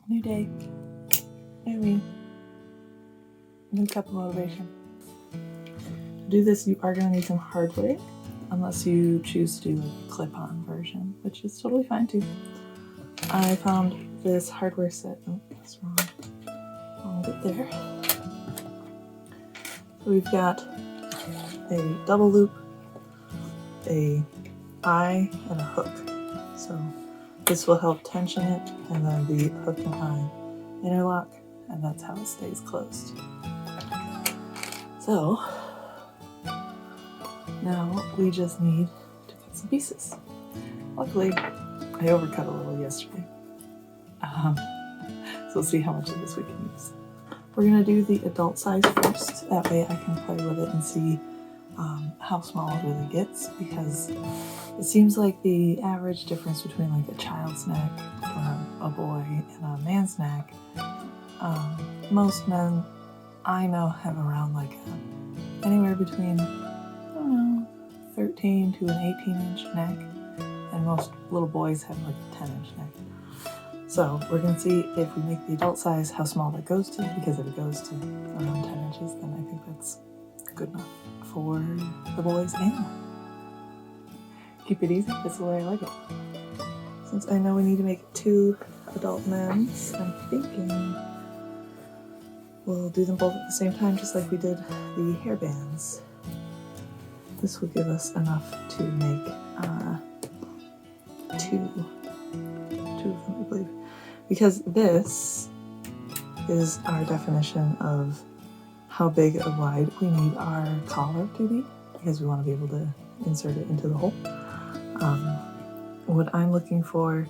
New day, new me, new cup of motivation. To do this, you are going to need some hardware, unless you choose to do a clip-on version, which is totally fine too. I found this hardware set. Oh, that's wrong. Wrong bit there. So we've got a double loop, a eye, and a hook. So this will help tension it, and then the hook and eye interlock, and that's how it stays closed. So now we just need to cut some pieces. Luckily, I overcut a little yesterday. So we'll see how much of this we can use. We're going to do the adult size first. That way I can play with it and see how small it really gets, because it seems like the average difference between like a child's neck for a boy and a man's neck, most men I know have around like anywhere between, I don't know, 13 to an 18-inch neck, and most little boys have like a 10-inch neck. So we're going to see if we make the adult size how small that goes to, because if it goes to around 10 inches, then I think that's good enough for the boys and keep it easy. That's the way I like it. Since I know we need to make 2 adult men's, I'm thinking we'll do them both at the same time, just like we did the hair bands. This will give us enough to make two of them, I believe. Because this is our definition of how big or wide we need our collar to be, because we want to be able to insert it into the hole. What I'm looking for,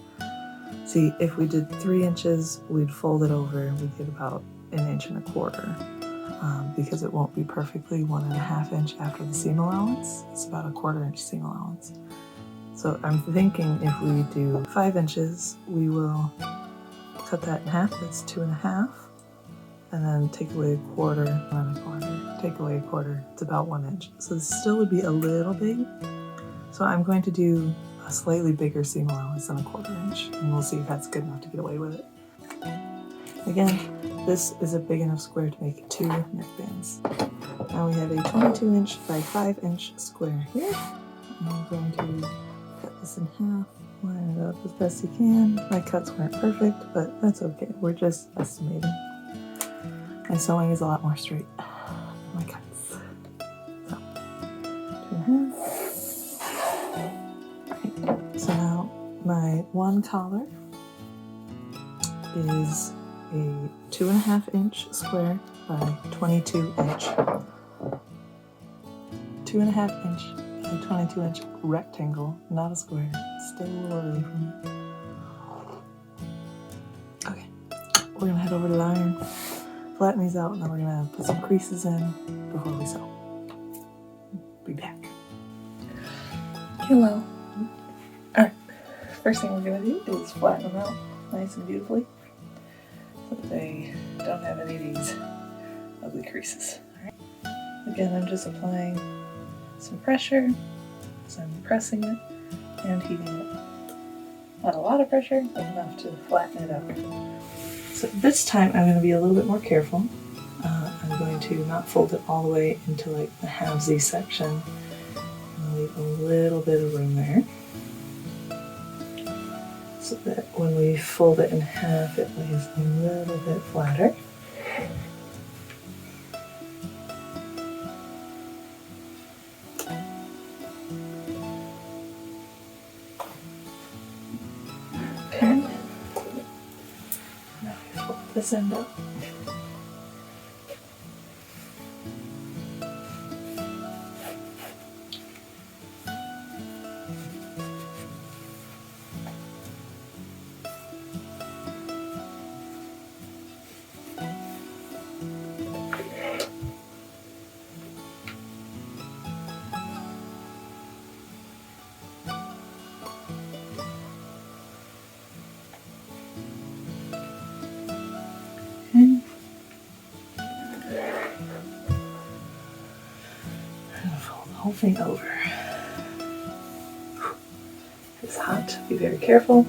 see, if we did 3 inches, we'd fold it over and we'd get about 1.25 inches, because it won't be perfectly 1.5 inch after the seam allowance. It's about a 1/4 inch seam allowance. So I'm thinking if we do 5 inches, we will cut that in half. That's 2.5, and then take away 1/4, and 1/4, take away 1/4. It's about 1 inch. So this still would be a little big. So I'm going to do a slightly bigger seam allowance than a 1/4 inch, and we'll see if that's good enough to get away with it. Again, this is a big enough square to make 2 neck bands. Now we have a 22-inch by 5-inch square here. I'm going to cut this in half, line it up as best you can. My cuts weren't perfect, but that's okay. We're just estimating. My sewing is a lot more straight than my cuts. So, 2.5. Right. So now my one collar is a 2.5-inch square by 22-inch. 2.5-inch by 22-inch rectangle, not a square. It's still a little early for me. Okay, we're gonna head over to the iron, flatten these out, and then we're gonna put some creases in before we sew. Be back. Hello. Alright, first thing we're gonna do is flatten them out nice and beautifully, so that they don't have any of these ugly creases. Alright. Again, I'm just applying some pressure, so I'm pressing it and heating it. Not a lot of pressure, but enough to flatten it out. So this time I'm going to be a little bit more careful. I'm going to not fold it all the way into like the halvesy section. I'll leave a little bit of room there, so that when we fold it in half, it lays a little bit flatter. Okay. Now we fold this end up. Whole thing over. It's hot. Be very careful.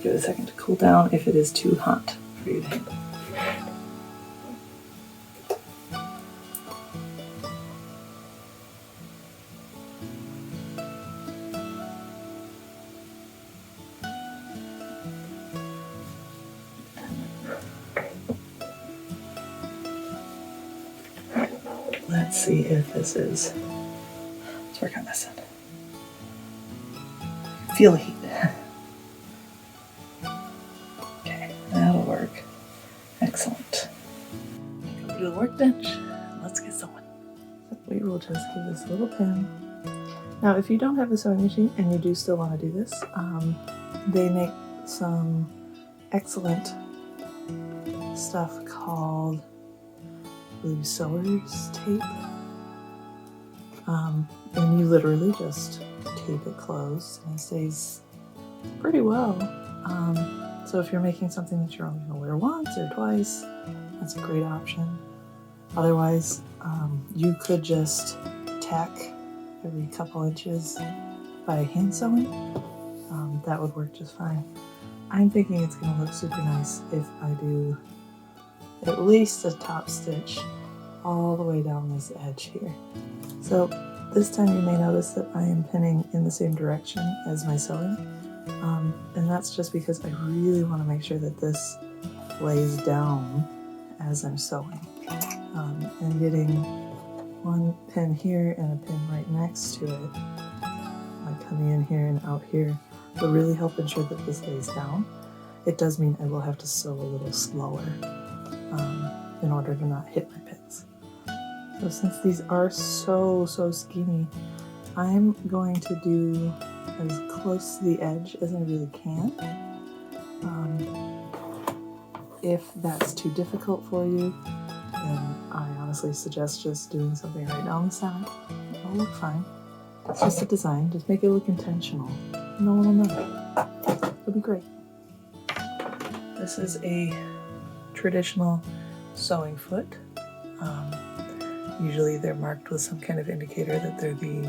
Give it a second to cool down if it is too hot for you to handle. Let's see if this is, let's work on this end. Feel the heat. Okay, that'll work. Excellent. Go to the workbench. Let's get sewing. We will just give this a little pin. Now, if you don't have a sewing machine and you do still want to do this, they make some excellent stuff called blue sewer's tape. And you literally just tape it closed and it stays pretty well. So if you're making something that you're only going to wear once or twice, that's a great option. Otherwise, you could just tack every couple inches by hand sewing. That would work just fine. I'm thinking it's going to look super nice if I do at least a top stitch all the way down this edge here. So this time you may notice that I am pinning in the same direction as my sewing. And that's just because I really want to make sure that this lays down as I'm sewing. And getting one pin here and a pin right next to it, like coming in here and out here, will really help ensure that this lays down. It does mean I will have to sew a little slower in order to not hit my pins. So since these are so skinny, I'm going to do as close to the edge as I really can. If that's too difficult for you, then I honestly suggest just doing something right down the center. It'll look fine. It's just a design. Just make it look intentional. No one will know. It'll be great. This is a traditional sewing foot. Usually they're marked with some kind of indicator that they're the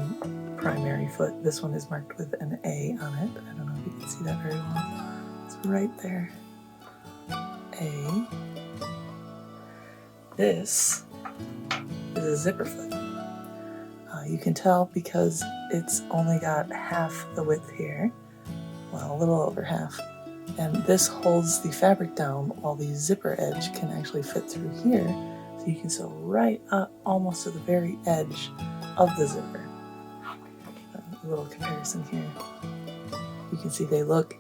primary foot. This one is marked with an A on it. I don't know if you can see that very well. It's right there. A. This is a zipper foot. You can tell because it's only got half the width here. Well, a little over half. And this holds the fabric down while the zipper edge can actually fit through here. So you can sew right up almost to the very edge of the zipper. A little comparison here. You can see they look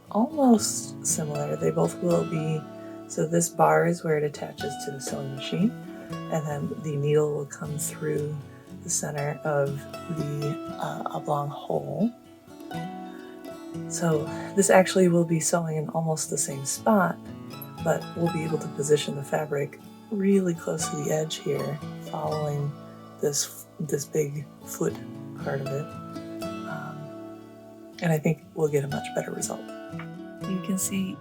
almost similar. They both will be, so this bar is where it attaches to the sewing machine, and then the needle will come through the center of the oblong hole. So this actually will be sewing in almost the same spot, but we'll be able to position the fabric really close to the edge here, following this big foot part of it. And I think we'll get a much better result. You can see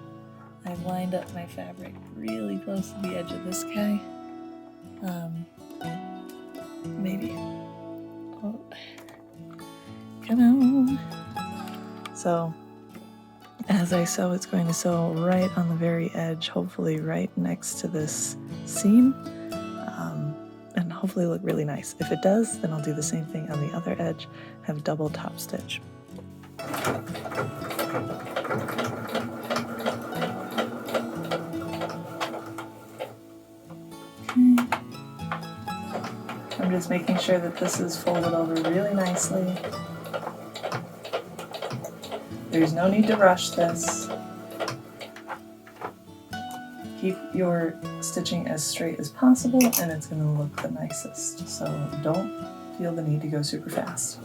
I've lined up my fabric really close to the edge of this guy. Maybe. Oh. Come on. So as I sew, it's going to sew right on the very edge, hopefully right next to this seam, and hopefully look really nice. If it does, then I'll do the same thing on the other edge, have double top stitch. I'm just making sure that this is folded over really nicely. There's no need to rush this. Keep your stitching as straight as possible and it's going to look the nicest. So don't feel the need to go super fast.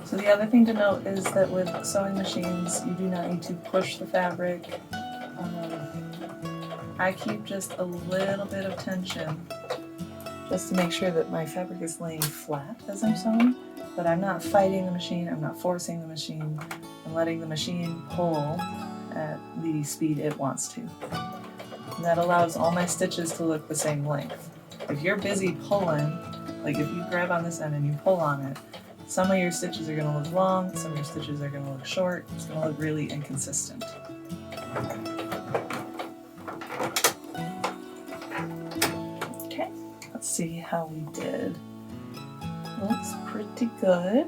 So the other thing to note is that with sewing machines, you do not need to push the fabric. I keep just a little bit of tension just to make sure that my fabric is laying flat as I'm sewing, but I'm not fighting the machine, I'm not forcing the machine, I'm letting the machine pull at the speed it wants to. And that allows all my stitches to look the same length. If you're busy pulling, like if you grab on this end and you pull on it, some of your stitches are going to look long, some of your stitches are going to look short. It's going to look really inconsistent. Okay, let's see how we did. Looks pretty good.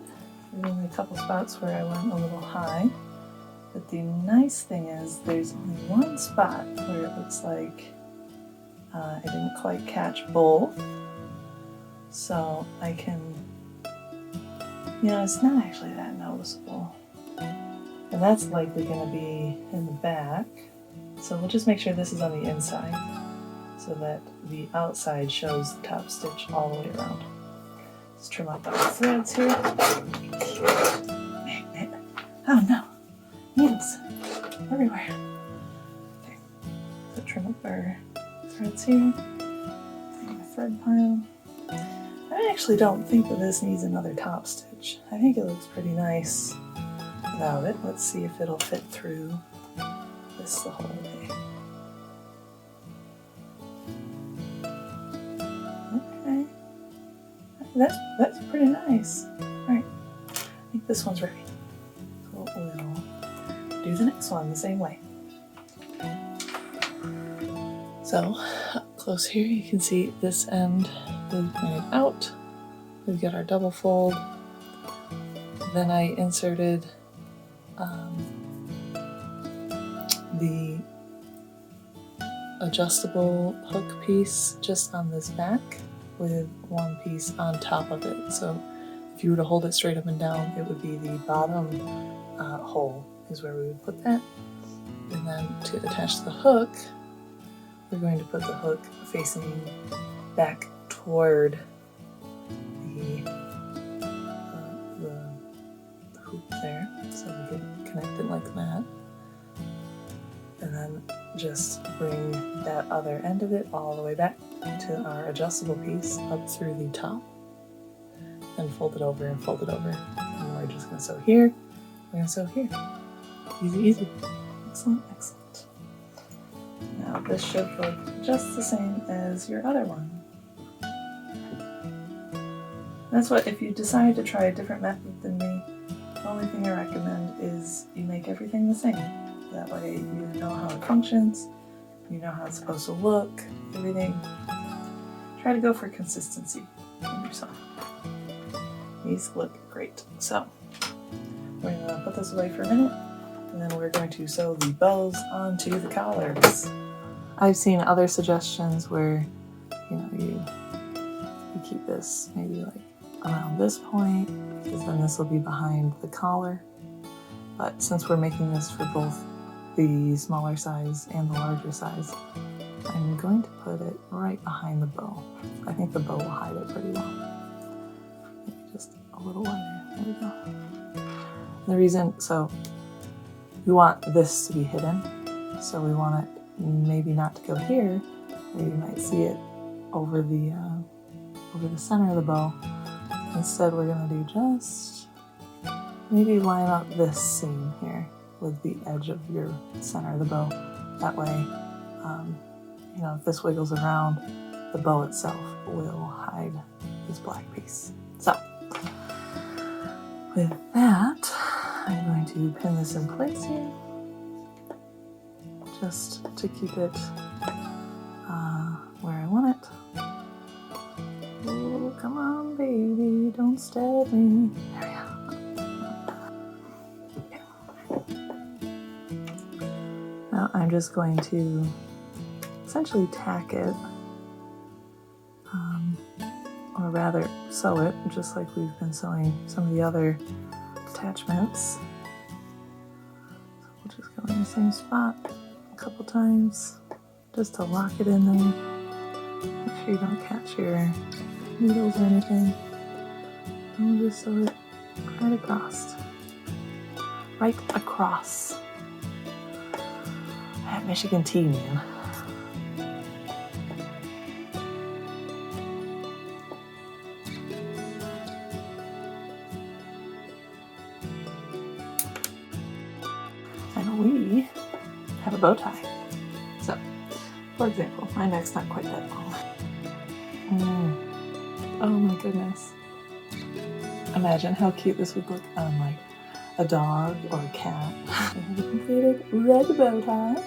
There's only a couple spots where I went a little high. But the nice thing is there's only one spot where it looks like I didn't quite catch both. So I can, it's not actually that noticeable. And that's likely going to be in the back. So we'll just make sure this is on the inside so that the outside shows the top stitch all the way around. Let's trim up our threads here. Magnet. Oh no. Needles everywhere. Okay, so trim up our threads here. Our thread pile. I actually don't think that this needs another top stitch. I think it looks pretty nice without it. Let's see if it'll fit through this the whole way. Okay, that's pretty nice. All right, I think this one's ready. So we'll do the next one the same way. So up close here you can see this end is made out. We've got our double fold. Then I inserted the adjustable hook piece just on this back with one piece on top of it. So if you were to hold it straight up and down, it would be the bottom hole is where we would put that. And then to attach the hook, we're going to put the hook facing back toward the hoop there, so we can connect it like that. And then just bring that other end of it all the way back to our adjustable piece up through the top. And fold it over and fold it over. And we're just going to sew here, we're going to sew here. Easy, easy. Excellent, excellent. Now this should look just the same as your other one. That's what, if you decide to try a different method than me, the only thing I recommend is you make everything the same. That way you know how it functions, you know how it's supposed to look, everything. Try to go for consistency in yourself. These look great. So we're going to put this away for a minute, and then we're going to sew the bows onto the collars. I've seen other suggestions where, you keep this maybe like around this point, because then this will be behind the collar. But since we're making this for both the smaller size and the larger size, I'm going to put it right behind the bow. I think the bow will hide it pretty well. Maybe just a little wider. There we go. The reason, so we want this to be hidden, so we want it maybe not to go here, where you might see it over the center of the bow. Instead, we're going to do just maybe line up this seam here with the edge of your center of the bow. That way, if this wiggles around, the bow itself will hide this black piece. So, with that, I'm going to pin this in place here, just to keep it where I want it. Oh, come on, baby, don't stab me. There we go. Now I'm just going to essentially tack it, or rather sew it, just like we've been sewing some of the other attachments. So we'll just go in the same spot a couple times just to lock it in there. Make sure you don't catch your needles or anything. And we'll just sew it right across. Right across. That Michigan tea, man. And we have a bow tie. So For example, my neck's not quite that long. Oh my goodness. Imagine how cute this would look on like a dog or a cat. We have a completed red bow tie.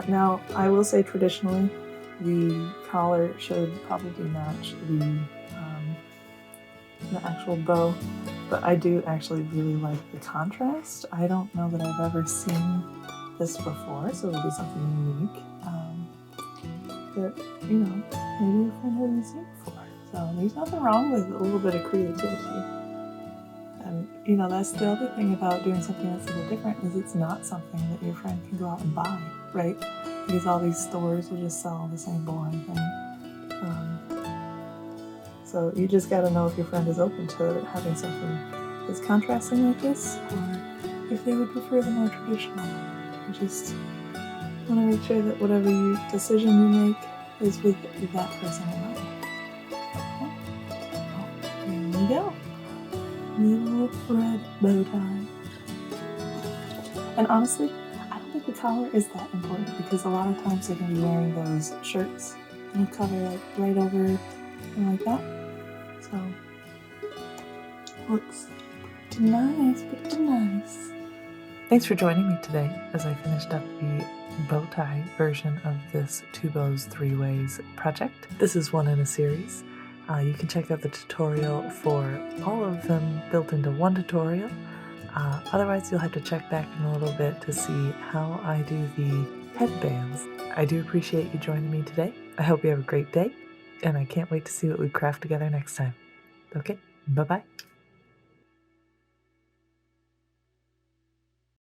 Now, I will say traditionally, the collar should probably match the actual bow, but I do actually really like the contrast. I don't know that I've ever seen this before, so it'll be something unique that, you know, maybe your friend hasn't seen before. So there's nothing wrong with a little bit of creativity. And, you know, that's the other thing about doing something that's a little different, is it's not something that your friend can go out and buy, right? Because all these stores will just sell the same boring thing. So you just got to know if your friend is open to having something that's contrasting like this, or if they would prefer the more traditional. You just want to make sure that whatever decision you make is with that person in mind. Oh, here we go. Little red bow tie. And honestly, I don't think the collar is that important, because a lot of times they're going to be wearing those shirts and cover like right over and like that. So looks pretty nice, pretty nice. Thanks for joining me today as I finished up the bow tie version of this 2 bows 3 ways project. This is one in a series. You can check out the tutorial for all of them built into one tutorial. Otherwise, you'll have to check back in a little bit to see how I do the headbands. I do appreciate you joining me today. I hope you have a great day, and I can't wait to see what we craft together next time. Okay, bye-bye.